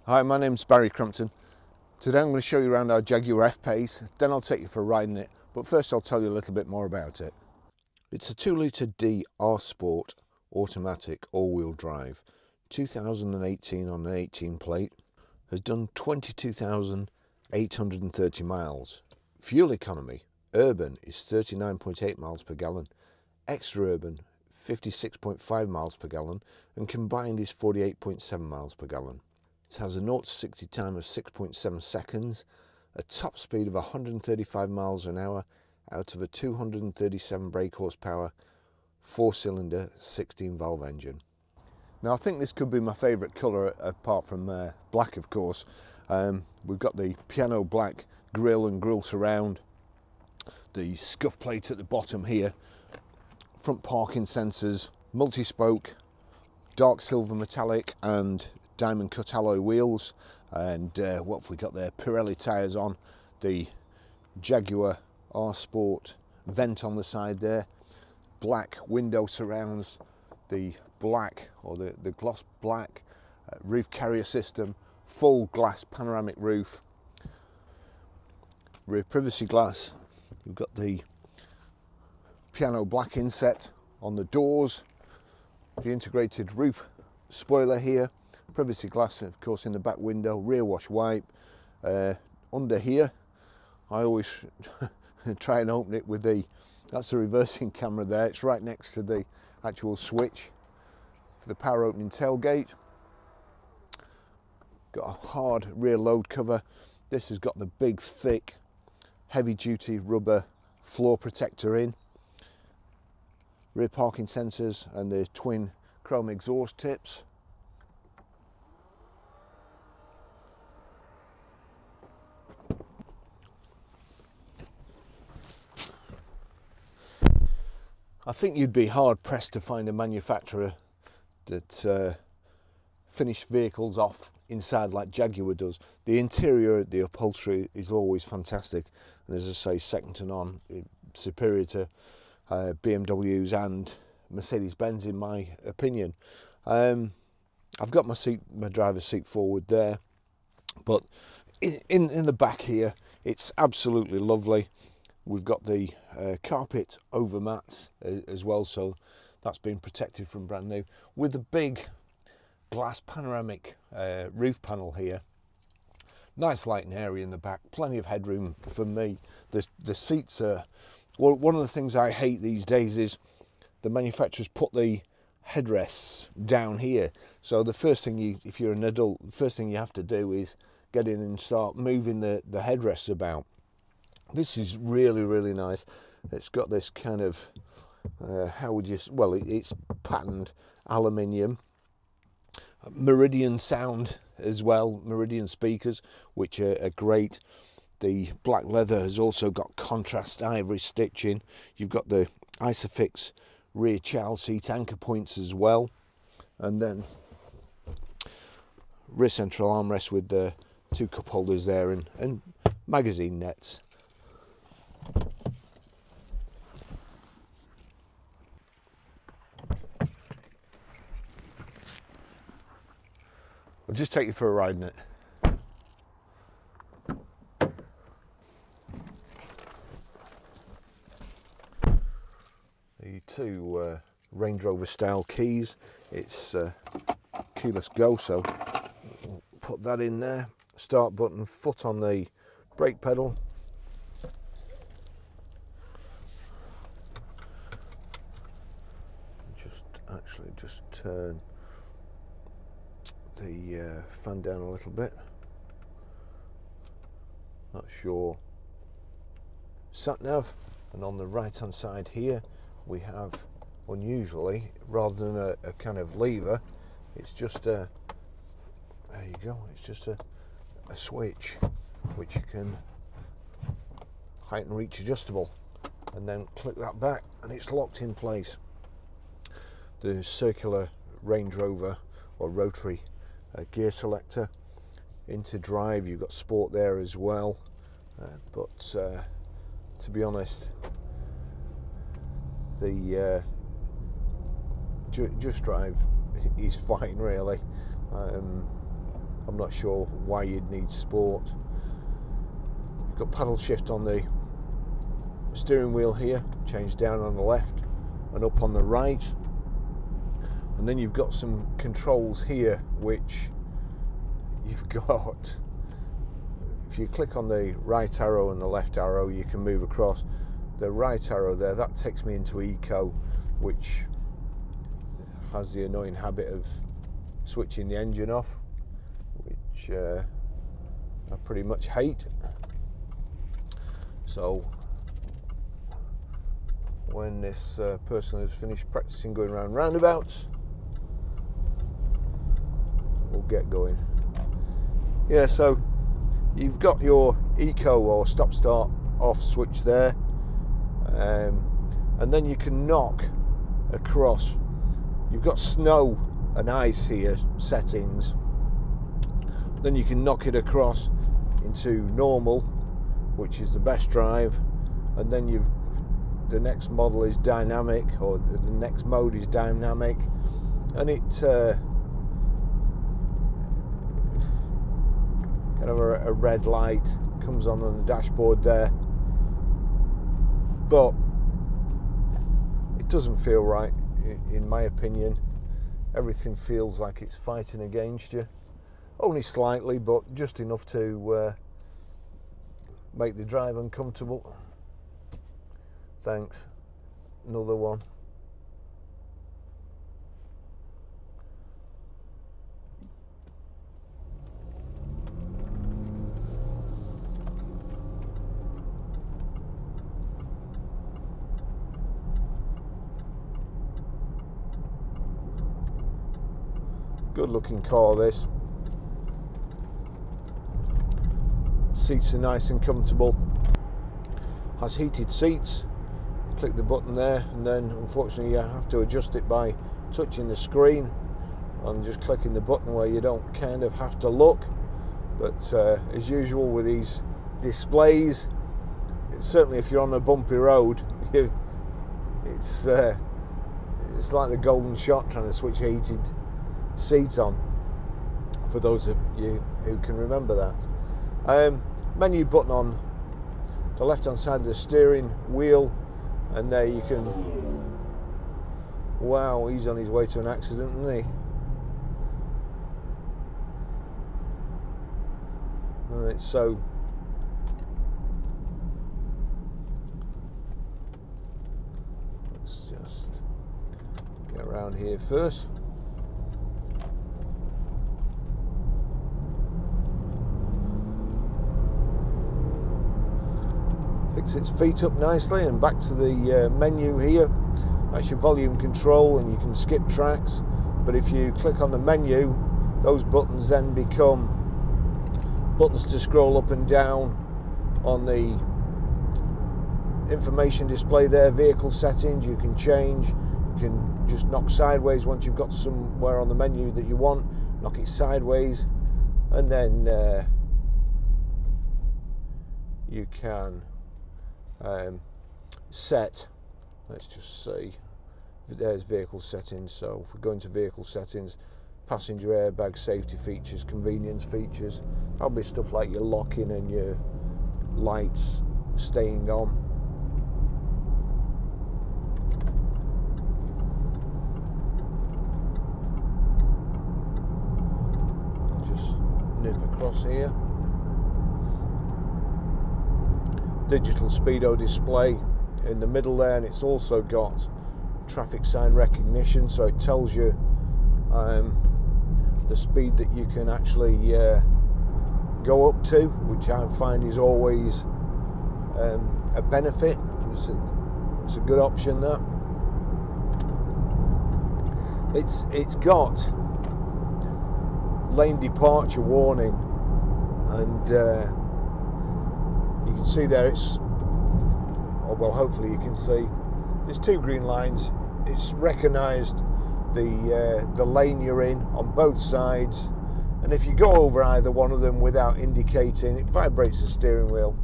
Hi, my name's Barry Crumpton. Today I'm going to show you around our Jaguar F-Pace, then I'll take you for a ride in it, but first I'll tell you a little bit more about it. It's a 2 litre D R Sport automatic all-wheel drive, 2018 on an 18 plate, has done 22,830 miles. Fuel economy, urban is 39.8 miles per gallon, extra urban 56.5 miles per gallon, and combined is 48.7 miles per gallon. It has a 0 to 60 time of 6.7 seconds, a top speed of 135 miles an hour out of a 237 brake horsepower, 4-cylinder, 16-valve engine. Now I think this could be my favourite colour apart from black, of course. We've got the piano black grille and grille surround, the scuff plate at the bottom here, front parking sensors, multi-spoke, dark silver metallic and diamond cut alloy wheels, and what have we got there? Pirelli tyres on, the Jaguar R Sport vent on the side there, black window surrounds, the black or the gloss black roof carrier system, full glass panoramic roof, rear privacy glass. You've got the piano black inset on the doors, the integrated roof spoiler here, privacy glass of course in the back window, rear wash wipe. Under here I always try and open it with that's the reversing camera there. It's right next to the actual switch for the power opening tailgate. Got a hard rear load cover. This has got the big thick heavy duty rubber floor protector in. Rear parking sensors and the twin chrome exhaust tips. I think you'd be hard pressed to find a manufacturer that finish vehicles off inside like Jaguar does. The interior, the upholstery is always fantastic, and as I say, second to none, superior to BMWs and Mercedes-Benz in my opinion. I've got my driver's seat forward there, but in the back here it's absolutely lovely. We've got the carpet over mats as well, so that's been protected from brand new, with the big glass panoramic roof panel here. Nice light and airy in the back, plenty of headroom for me. The seats are, well, one of the things I hate these days is the manufacturers put the headrests down here. So the first thing if you're an adult, the first thing you have to do is get in and start moving the headrests about. This is really, really nice. It's got this kind of, it's patterned aluminium. Meridian sound as well, Meridian speakers, which are great. The black leather has also got contrast ivory stitching. You've got the Isofix rear child seat anchor points as well. And then rear central armrest with the 2 cup holders there and magazine nets. I'll just take you for a ride in it. The 2 Range Rover style keys. It's keyless go, so we'll put that in there. Start button, foot on the brake pedal. Just turn the fan down a little bit. That's your sat nav, and on the right hand side here we have, unusually, rather than a kind of lever, it's just there you go, it's just a switch which you can height and reach adjustable, and then click that back and it's locked in place. The circular Range Rover or rotary gear selector. Into drive, you've got sport there as well, but to be honest, the just drive is fine really. I'm not sure why you'd need sport. You've got paddle shift on the steering wheel here, change down on the left and up on the right, and then you've got some controls here which you've got. If you click on the right arrow and the left arrow, you can move across. The right arrow there, that takes me into eco, which has the annoying habit of switching the engine off, which I pretty much hate. So when this person has finished practicing going around roundabouts, we'll get going. Yeah, so you've got your eco or stop start off switch there, and then you can knock across. You've got snow and ice here settings, then you can knock it across into normal, which is the best drive, and then the next model is dynamic, or the next mode is dynamic, and it kind of a red light comes on the dashboard there, but it doesn't feel right in my opinion. Everything feels like it's fighting against you, only slightly, but just enough to make the drive uncomfortable. Thanks. Another one. Good looking car, this. Seats are nice and comfortable. Has heated seats. Click the button there, and then unfortunately you have to adjust it by touching the screen and just clicking the button where you don't kind of have to look. But as usual with these displays, certainly if you're on a bumpy road, it's like the golden shot trying to switch heated seats on, for those of you who can remember that. Menu button on the left hand side of the steering wheel, and there you can, wow, he's on his way to an accident, isn't he? Alright, so let's just get around here first. Picks its feet up nicely, and back to the menu here. That's your volume control, and you can skip tracks, but if you click on the menu, those buttons then become buttons to scroll up and down on the information display there. Vehicle settings you can change. You can just knock sideways once you've got somewhere on the menu that you want, knock it sideways, and then you can set, let's just see, there's vehicle settings. So if we go into vehicle settings, passenger airbag, safety features, convenience features, probably stuff like your locking and your lights staying on. Just nip across here. Digital speedo display in the middle there, and it's also got traffic sign recognition, so it tells you the speed that you can actually go up to, which I find is always a benefit. It's a good option. That it's got lane departure warning, and you can see there well, hopefully you can see there's two green lines. It's recognised the lane you're in on both sides, and if you go over either one of them without indicating, it vibrates the steering wheel.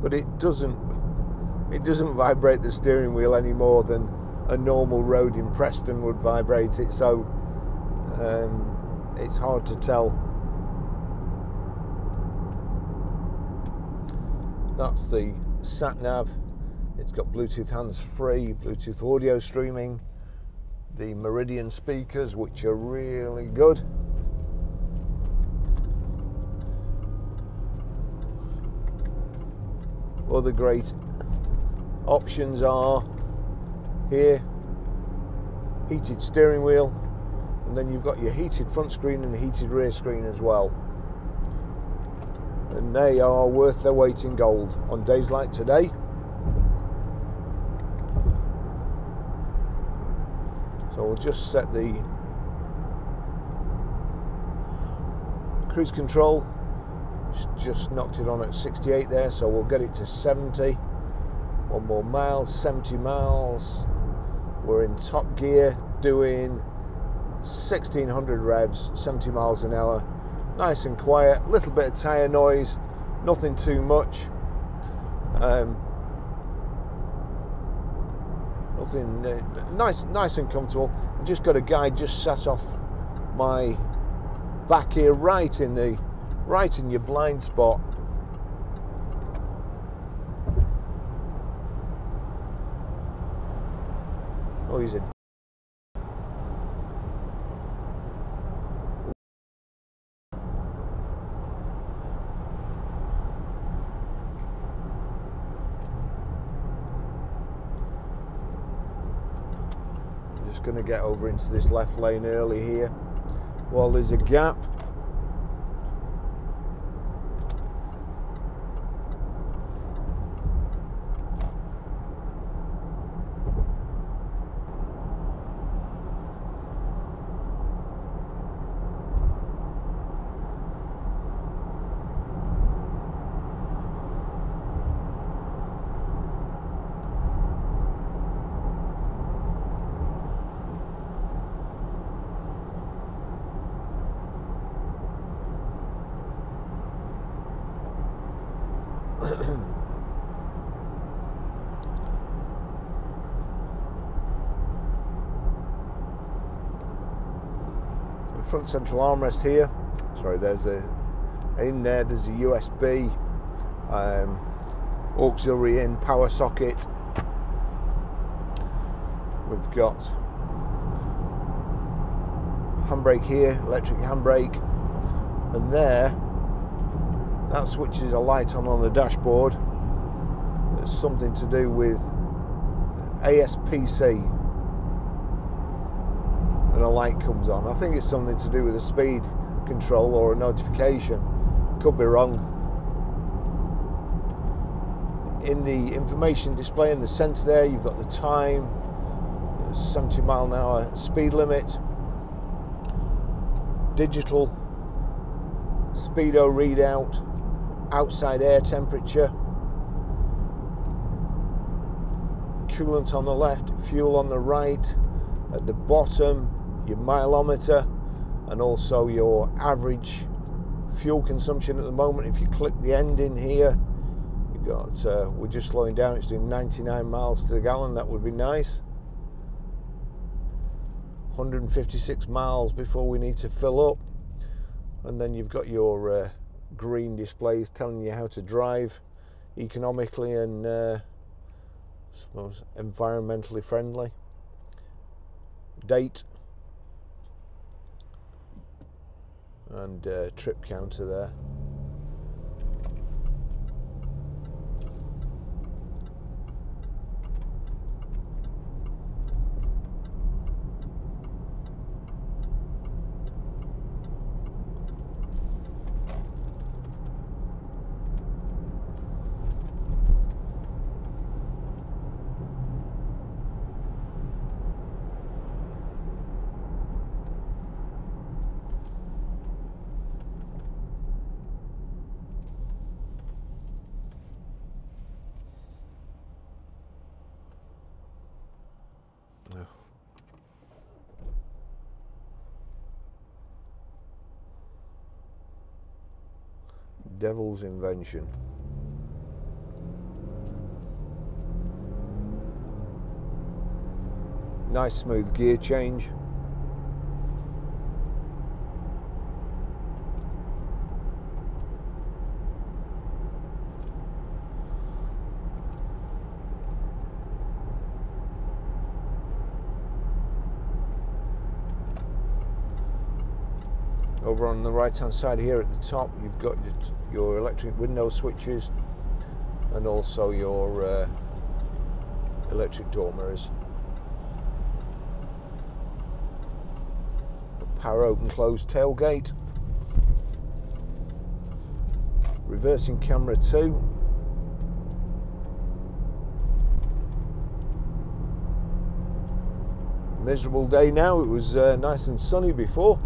But it doesn't it doesn't vibrate the steering wheel any more than a normal road in Preston would vibrate it, so it's hard to tell. That's the sat nav. It's got Bluetooth hands-free, Bluetooth audio streaming, the Meridian speakers, which are really good. Other great options are here, heated steering wheel, and then you've got your heated front screen and heated rear screen as well. And they are worth their weight in gold on days like today. So we'll just set the cruise control. Just knocked it on at 68 there, so we'll get it to 70. One more mile, 70 miles. We're in top gear doing 1600 revs, 70 miles an hour. Nice and quiet, little bit of tyre noise, nothing too much. Nothing nice and comfortable. I've just got a guy just sat off my back here, right in your blind spot. Oh, he's a going to get over into this left lane early here. Well, there's a gap. Front central armrest here. Sorry, there's a USB auxiliary in power socket. We've got handbrake here, electric handbrake, and there that switches a light on the dashboard. There's something to do with ASPC, and a light comes on. I think it's something to do with a speed control or a notification. Could be wrong. In the information display in the centre there, you've got the time, 70 mile an hour speed limit, digital speedo readout, outside air temperature, coolant on the left, fuel on the right. At the bottom, your mileometer and also your average fuel consumption at the moment. If you click the end in here, you've got we're just slowing down, it's doing 99 miles to the gallon. That would be nice. 156 miles before we need to fill up. And then you've got your green displays telling you how to drive economically and I suppose environmentally friendly. Date and trip counter there. Devil's invention. Nice smooth gear change. Over on the right hand side here at the top, you've got your electric window switches and also your electric door mirrors. Power open close tailgate. Reversing camera too. Miserable day now, it was nice and sunny before.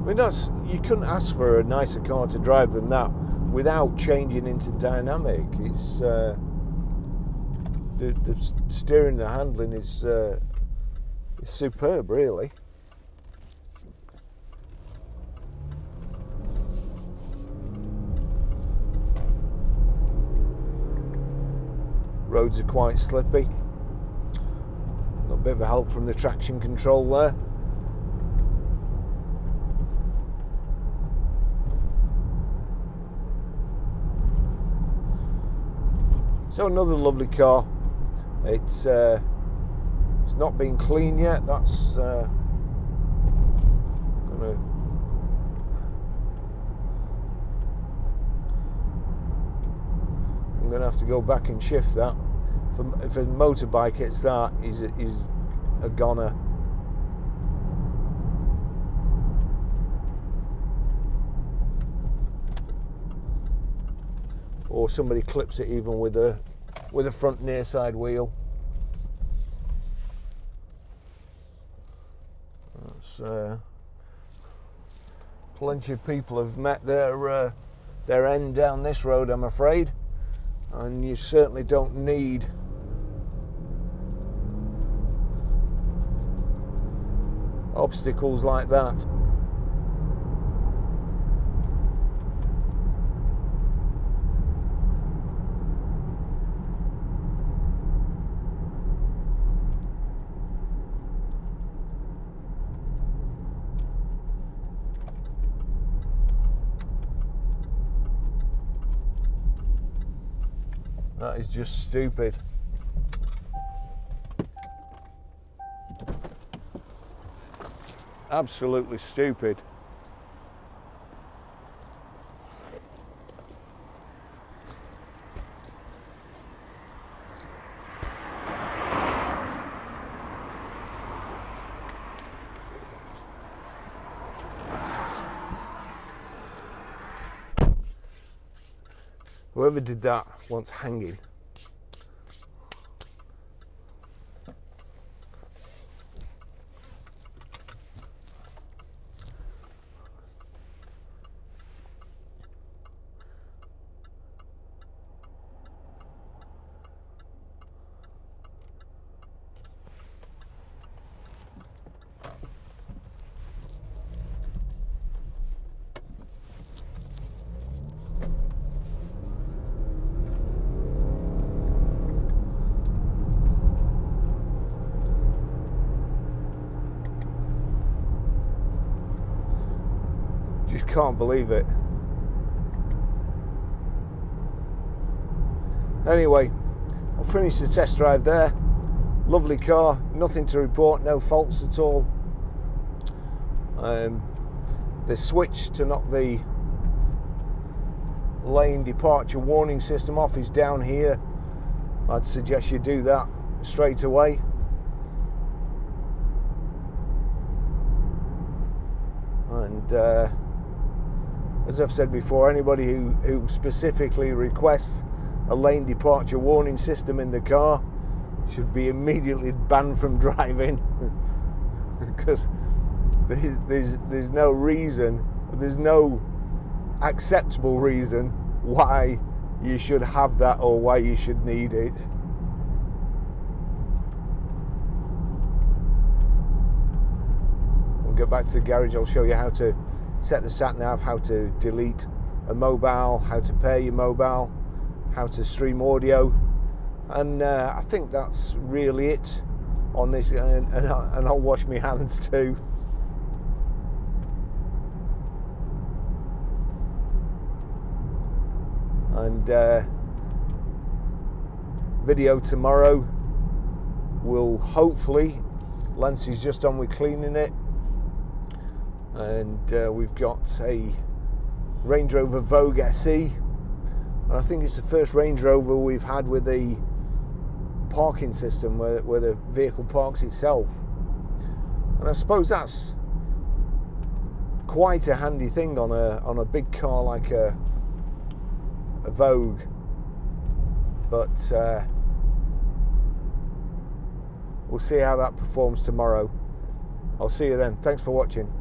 I mean, you couldn't ask for a nicer car to drive than that without changing into dynamic. It's the steering, the handling is superb, really. Roads are quite slippy. Got a bit of help from the traction control there. So another lovely car. It's not been clean yet. That's I'm gonna have to go back and shift that. If a motorbike hits that, is a goner. Or somebody clips it even with a front near side wheel. That's, plenty of people have met their end down this road, I'm afraid, and you certainly don't need obstacles like that. That is just stupid. Absolutely stupid. Whoever did that wants hanging. Just can't believe it. Anyway, I'll finish the test drive there. Lovely car, nothing to report, no faults at all. The switch to knock the lane departure warning system off is down here. I'd suggest you do that straight away. And as I've said before, anybody who specifically requests a lane departure warning system in the car should be immediately banned from driving, because there's no reason, there's no acceptable reason why you should have that or why you should need it. We'll get back to the garage. I'll show you how to set the sat nav, how to delete a mobile, how to pair your mobile, how to stream audio, and I think that's really it on this, and I'll wash my hands too. And video tomorrow will hopefully, Lance is just on with cleaning it, and we've got a Range Rover Vogue SE, and I think it's the first Range Rover we've had with the parking system where the vehicle parks itself, and I suppose that's quite a handy thing on a big car like a Vogue. But we'll see how that performs tomorrow. I'll see you then. Thanks for watching.